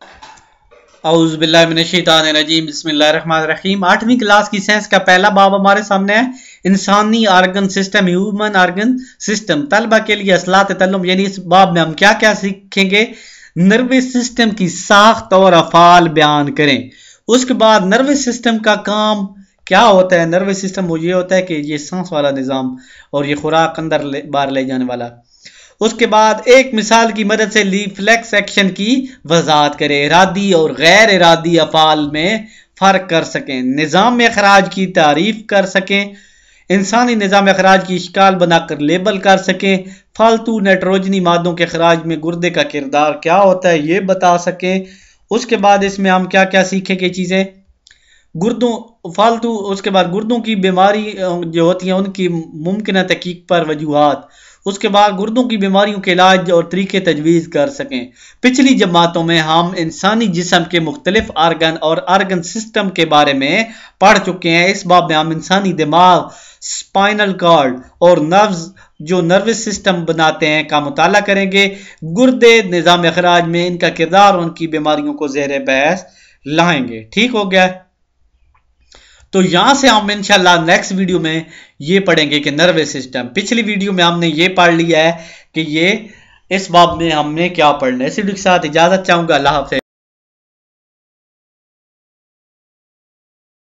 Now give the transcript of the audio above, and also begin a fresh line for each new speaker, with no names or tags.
اعوذ باللہ من الشیطان الرجیم بسم اللہ الرحمن الرحیم 8ویں کلاس کی سائنس کا پہلا باب ہمارے سامنے ہے انسانی organ system human organ system طلبہ کے لیے اصلاحات تعلم یعنی اس باب میں ہم کیا کیا سیکھیں گے نروس سسٹم کی ساخت اور افعال بیان کریں اس کے بعد نروس سسٹم کا کام کیا ہوتا ہے نروس سسٹم وہ یہ ہوتا ہے کہ یہ سانس والا نظام اور یہ خوراک اندر باہر لے جانے والا اس کے بعد ایک مثال کی مدد سے ریفلیکس ایکشن کی وضاحت کرے ارادی اور غیر ارادی افعال میں فرق کر سکیں نظام اخراج کی تعریف کر سکیں انسانی نظام اخراج کی اشکال بنا کر لیبل کر سکیں فالتو نائٹروجنی مادوں کے اخراج میں گردے کا کردار کیا ہوتا ہے یہ بتا سکیں اس کے بعد اس میں ہم کیا کیا سیکھیں کہ چیزیں گردوں فالتو اس کے بعد گردوں کی بیماری جو ہوتی ہیں ان کی ممکنہ تحقیق پر وجوہات اس کے بعد گردوں کی بیماریوں کے علاج اور طریقے تجویز کر سکیں پچھلی جماعتوں میں ہم انسانی جسم کے مختلف آرگن اور آرگن سسٹم کے بارے میں پڑھ چکے ہیں اس باب میں ہم انسانی دماغ سپائنل کارڈ اور نروز جو نروس سسٹم بناتے ہیں کا مطالعہ کریں گے گردے نظام اخراج میں ان کا کردار اور ان کی بیماریوں کو زیر بحث لائیں گے ٹھیک ہو گیا تو یہاں سے ہم انشاءاللہ نیکسٹ ویڈیو میں یہ پڑھیں گے کہ نروس سسٹم پچھلی ویڈیو میں ہم نے یہ پڑھ لیا ہے کہ یہ اس باب میں ہم نے کیا پڑھنا ہے اس ویڈیو کے ساتھ اجازت چاہوں گا اللہ حافظ